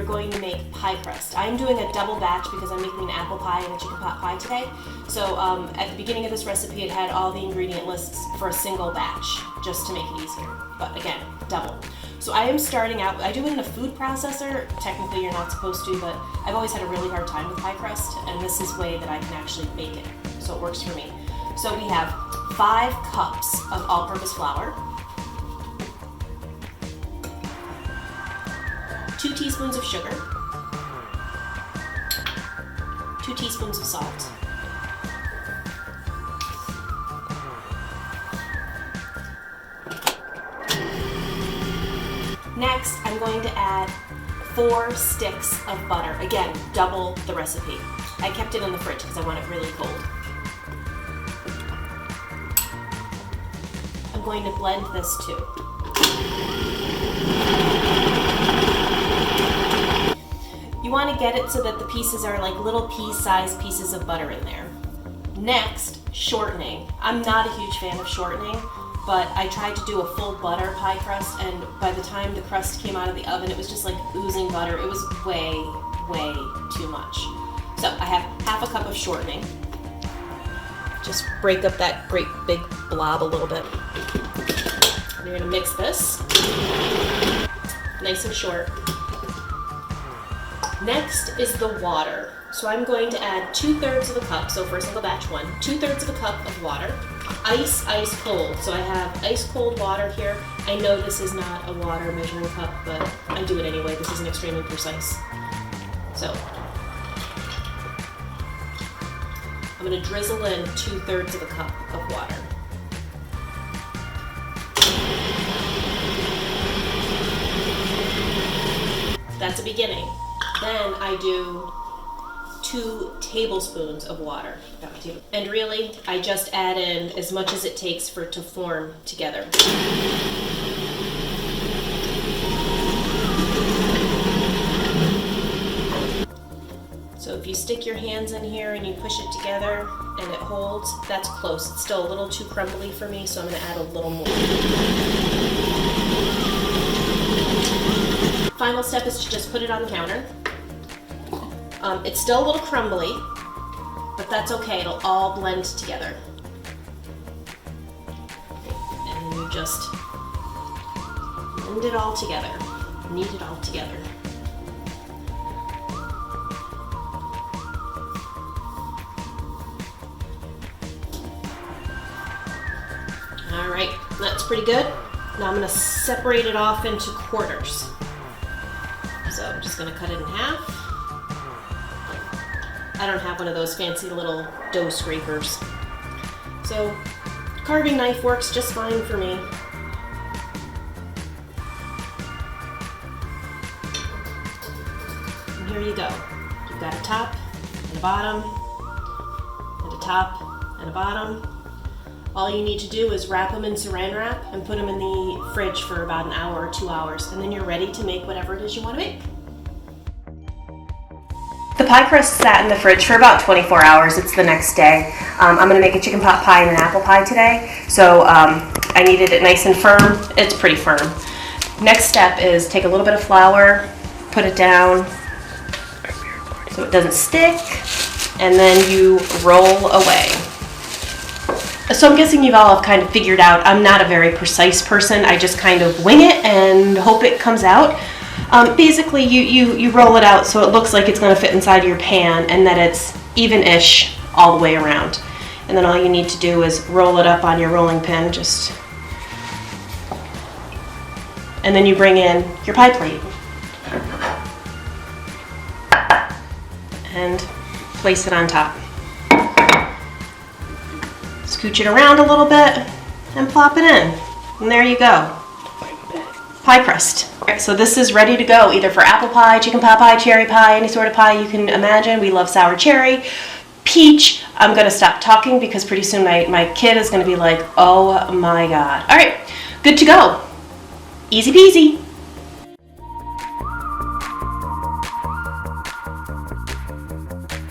we're going to make pie crust. I'm doing a double batch because I'm making an apple pie and a chicken pot pie today. So at the beginning of this recipe, it had all the ingredient lists for a single batch, just to make it easier. But again, double. So I am starting out, I do it in a food processor. Technically you're not supposed to, but I've always had a really hard time with pie crust, and this is a way that I can actually make it. So it works for me. So we have 5 cups of all-purpose flour, 2 teaspoons of sugar, 2 teaspoons of salt, next I'm going to add 4 sticks of butter. Again, double the recipe. I kept it in the fridge because I want it really cold. I'm going to blend this too. You want to get it so that the pieces are like little pea-sized pieces of butter in there. Next, shortening. I'm not a huge fan of shortening, but I tried to do a full butter pie crust, and by the time the crust came out of the oven, it was just like oozing butter. It was way, way too much. So I have half a cup of shortening. Just break up that great big blob a little bit. And you're gonna mix this, nice and short. Next is the water. So I'm going to add 2/3 of a cup, so for a single batch one, 2/3 of a cup of water. Ice cold. So I have ice cold water here. I know this is not a water measuring cup, but I do it anyway. This isn't extremely precise. So I'm gonna drizzle in 2/3 of a cup of water. That's a beginning. Then I do 2 tablespoons of water. And really, I just add in as much as it takes for it to form together. So if you stick your hands in here and you push it together and it holds, that's close. It's still a little too crumbly for me, so I'm gonna add a little more. Final step is to just put it on the counter. It's still a little crumbly, but that's okay, it'll all blend together. And you just blend it all together, knead it all together. All right, that's pretty good. Now I'm gonna separate it off into quarters. So I'm just gonna cut it in half. I don't have one of those fancy little dough scrapers. So carving knife works just fine for me. And here you go. You've got a top and a bottom, and a top and a bottom. All you need to do is wrap them in saran wrap and put them in the fridge for about an hour or 2 hours, and then you're ready to make whatever it is you want to make. The pie crust sat in the fridge for about 24 hours. It's the next day. I'm going to make a chicken pot pie and an apple pie today, so I needed it nice and firm. It's pretty firm. Next step is take a little bit of flour, put it down so it doesn't stick, and then you roll away. So I'm guessing you've all kind of figured out I'm not a very precise person. I just kind of wing it and hope it comes out. Basically, you roll it out so it looks like it's going to fit inside your pan and that it's even-ish all the way around. And then all you need to do is roll it up on your rolling pin, and then you bring in your pie plate and place it on top. Scooch it around a little bit and plop it in. And there you go. Pie crust. So this is ready to go either for apple pie, chicken pot pie, cherry pie, any sort of pie you can imagine. We love sour cherry, peach. I'm gonna stop talking because pretty soon my kid is gonna be like, oh my God. All right, good to go. Easy peasy.